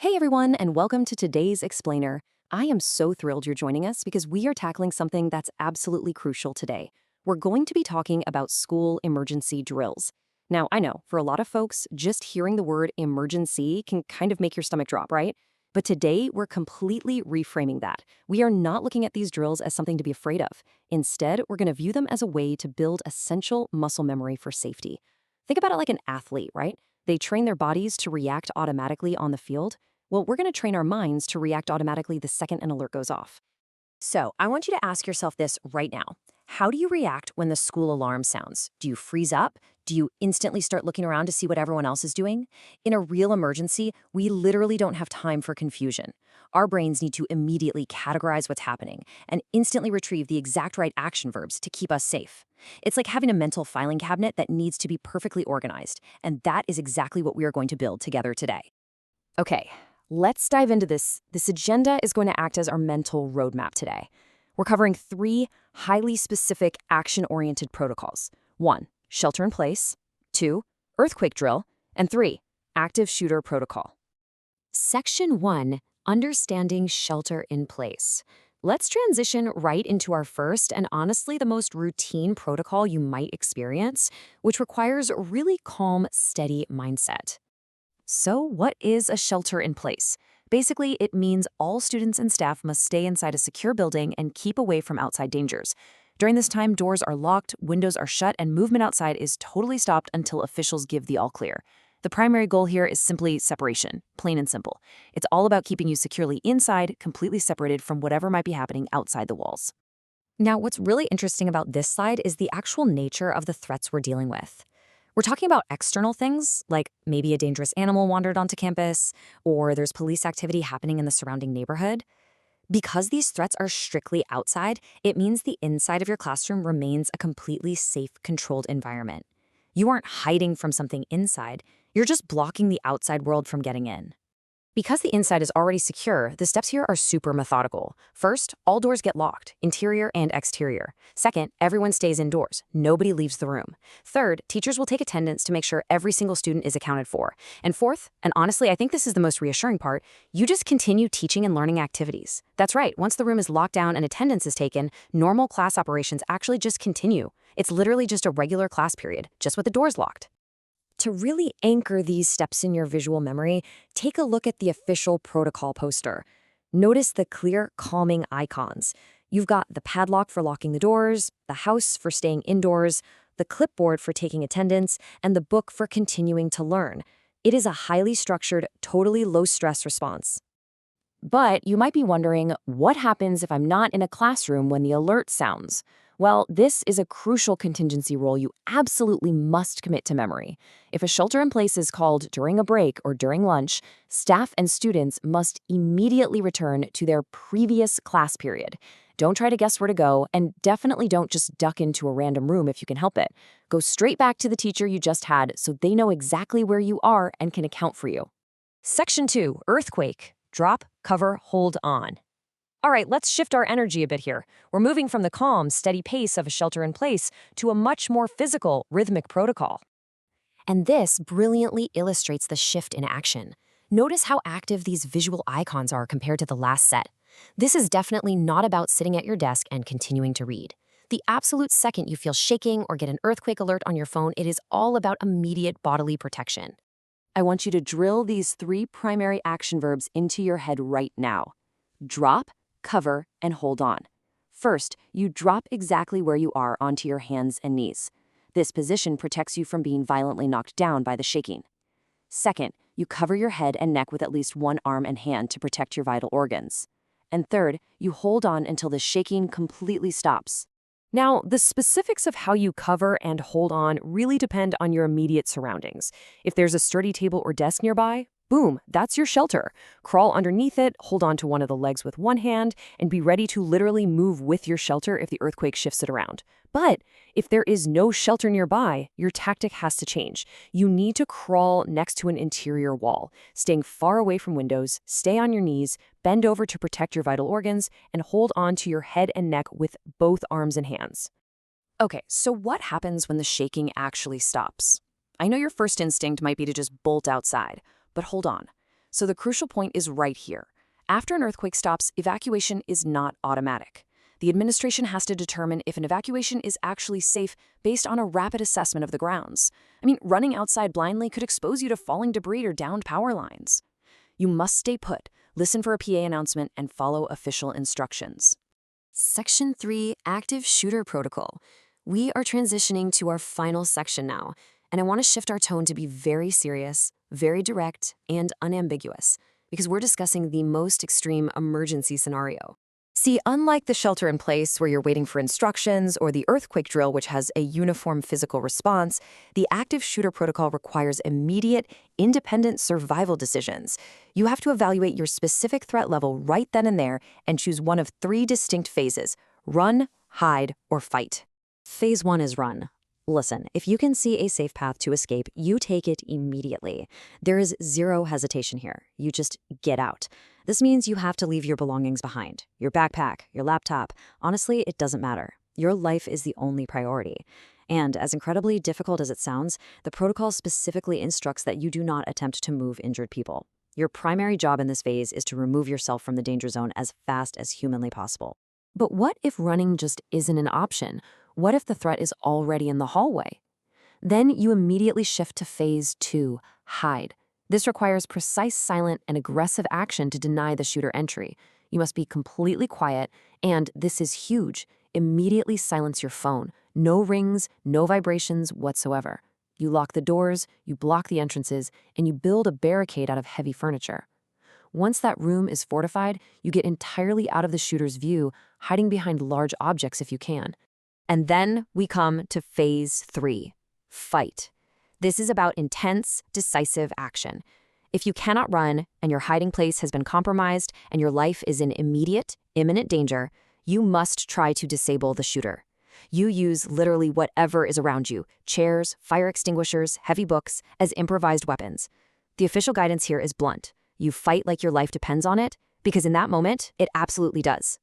Hey everyone, and welcome to today's Explainer. I am so thrilled you're joining us because we are tackling something that's absolutely crucial today. We're going to be talking about school emergency drills. Now, I know, for a lot of folks, just hearing the word emergency can kind of make your stomach drop, right? But today, we're completely reframing that. We are not looking at these drills as something to be afraid of. Instead, we're going to view them as a way to build essential muscle memory for safety. Think about it like an athlete, right? They train their bodies to react automatically on the field. Well, we're going to train our minds to react automatically the second an alert goes off. So, I want you to ask yourself this right now. How do you react when the school alarm sounds? Do you freeze up? Do you instantly start looking around to see what everyone else is doing? In a real emergency, we literally don't have time for confusion. Our brains need to immediately categorize what's happening and instantly retrieve the exact right action verbs to keep us safe. It's like having a mental filing cabinet that needs to be perfectly organized, and that is exactly what we are going to build together today. Okay, let's dive into this. This agenda is going to act as our mental roadmap today. We're covering 3 highly specific action-oriented protocols. 1, shelter in place. 2, earthquake drill. And 3, active shooter protocol. Section 1, understanding shelter in place. Let's transition right into our first and honestly the most routine protocol you might experience, which requires a really calm, steady mindset. So what is a shelter in place? Basically, it means all students and staff must stay inside a secure building and keep away from outside dangers. During this time, doors are locked, windows are shut, and movement outside is totally stopped until officials give the all clear. The primary goal here is simply separation, plain and simple. It's all about keeping you securely inside, completely separated from whatever might be happening outside the walls. Now, what's really interesting about this slide is the actual nature of the threats we're dealing with. We're talking about external things, like maybe a dangerous animal wandered onto campus, or there's police activity happening in the surrounding neighborhood. Because these threats are strictly outside, it means the inside of your classroom remains a completely safe, controlled environment. You aren't hiding from something inside, you're just blocking the outside world from getting in. Because the inside is already secure, the steps here are super methodical. First, all doors get locked, interior and exterior. Second, everyone stays indoors. Nobody leaves the room. Third, teachers will take attendance to make sure every single student is accounted for. And fourth, and honestly, I think this is the most reassuring part, you just continue teaching and learning activities. That's right, once the room is locked down and attendance is taken, normal class operations actually just continue. It's literally just a regular class period, just with the doors locked. To really anchor these steps in your visual memory, take a look at the official protocol poster. Notice the clear, calming icons. You've got the padlock for locking the doors, the house for staying indoors, the clipboard for taking attendance, and the book for continuing to learn. It is a highly structured, totally low-stress response. But you might be wondering, what happens if I'm not in a classroom when the alert sounds? Well, this is a crucial contingency role you absolutely must commit to memory. If a shelter in place is called during a break or during lunch, staff and students must immediately return to their previous class period. Don't try to guess where to go, and definitely don't just duck into a random room if you can help it. Go straight back to the teacher you just had so they know exactly where you are and can account for you. Section 2, earthquake. Drop, cover, hold on. All right, let's shift our energy a bit here. We're moving from the calm, steady pace of a shelter-in-place to a much more physical, rhythmic protocol. And this brilliantly illustrates the shift in action. Notice how active these visual icons are compared to the last set. This is definitely not about sitting at your desk and continuing to read. The absolute second you feel shaking or get an earthquake alert on your phone, it is all about immediate bodily protection. I want you to drill these 3 primary action verbs into your head right now. Drop, cover, and hold on. First, you drop exactly where you are onto your hands and knees. This position protects you from being violently knocked down by the shaking. Second, you cover your head and neck with at least one arm and hand to protect your vital organs. And third, you hold on until the shaking completely stops. Now, the specifics of how you cover and hold on really depend on your immediate surroundings. If there's a sturdy table or desk nearby, boom, that's your shelter. Crawl underneath it, hold on to one of the legs with one hand, and be ready to literally move with your shelter if the earthquake shifts it around. But if there is no shelter nearby, your tactic has to change. You need to crawl next to an interior wall, staying far away from windows, stay on your knees, bend over to protect your vital organs, and hold on to your head and neck with both arms and hands. Okay, so what happens when the shaking actually stops? I know your first instinct might be to just bolt outside. But hold on. So the crucial point is right here. After an earthquake stops, evacuation is not automatic. The administration has to determine if an evacuation is actually safe based on a rapid assessment of the grounds. Running outside blindly could expose you to falling debris or downed power lines. You must stay put, listen for a PA announcement, and follow official instructions. Section 3, Active Shooter Protocol. We are transitioning to our final section now, and I want to shift our tone to be very serious, very direct, and unambiguous, because we're discussing the most extreme emergency scenario. See, unlike the shelter-in-place where you're waiting for instructions or the earthquake drill, which has a uniform physical response, the active shooter protocol requires immediate, independent survival decisions. You have to evaluate your specific threat level right then and there and choose one of 3 distinct phases: run, hide, or fight. Phase 1 is run. Listen, if you can see a safe path to escape, you take it immediately. There is zero hesitation here. You just get out. This means you have to leave your belongings behind. Your backpack, your laptop. Honestly, it doesn't matter. Your life is the only priority. And as incredibly difficult as it sounds, the protocol specifically instructs that you do not attempt to move injured people. Your primary job in this phase is to remove yourself from the danger zone as fast as humanly possible. But what if running just isn't an option? What if the threat is already in the hallway? Then you immediately shift to phase 2, hide. This requires precise, silent, and aggressive action to deny the shooter entry. You must be completely quiet, and this is huge. Immediately silence your phone. No rings, no vibrations whatsoever. You lock the doors, you block the entrances, and you build a barricade out of heavy furniture. Once that room is fortified, you get entirely out of the shooter's view, hiding behind large objects if you can. And then we come to phase 3, fight. This is about intense, decisive action. If you cannot run and your hiding place has been compromised and your life is in immediate, imminent danger, you must try to disable the shooter. You use literally whatever is around you, chairs, fire extinguishers, heavy books, as improvised weapons. The official guidance here is blunt. You fight like your life depends on it, because in that moment, it absolutely does.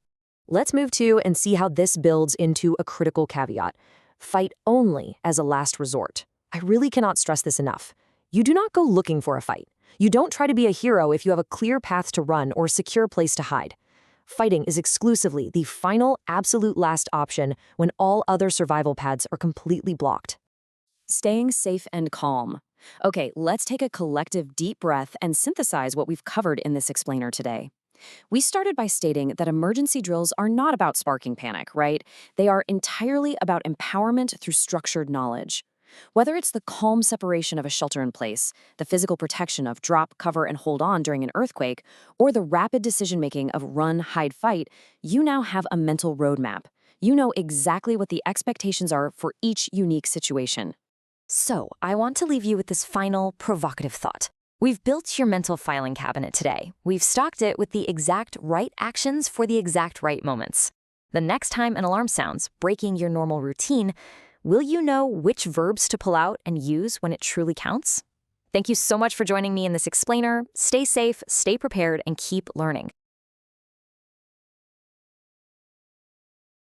Let's move to and see how this builds into a critical caveat. Fight only as a last resort. I really cannot stress this enough. You do not go looking for a fight. You don't try to be a hero if you have a clear path to run or a secure place to hide. Fighting is exclusively the final, absolute last option when all other survival paths are completely blocked. Staying safe and calm. Okay, let's take a collective deep breath and synthesize what we've covered in this explainer today. We started by stating that emergency drills are not about sparking panic, right? They are entirely about empowerment through structured knowledge. Whether it's the calm separation of a shelter-in-place, the physical protection of drop, cover, and hold on during an earthquake, or the rapid decision-making of run, hide, fight, you now have a mental roadmap. You know exactly what the expectations are for each unique situation. So, I want to leave you with this final, provocative thought. We've built your mental filing cabinet today. We've stocked it with the exact right actions for the exact right moments. The next time an alarm sounds, breaking your normal routine, will you know which verbs to pull out and use when it truly counts? Thank you so much for joining me in this explainer. Stay safe, stay prepared, and keep learning.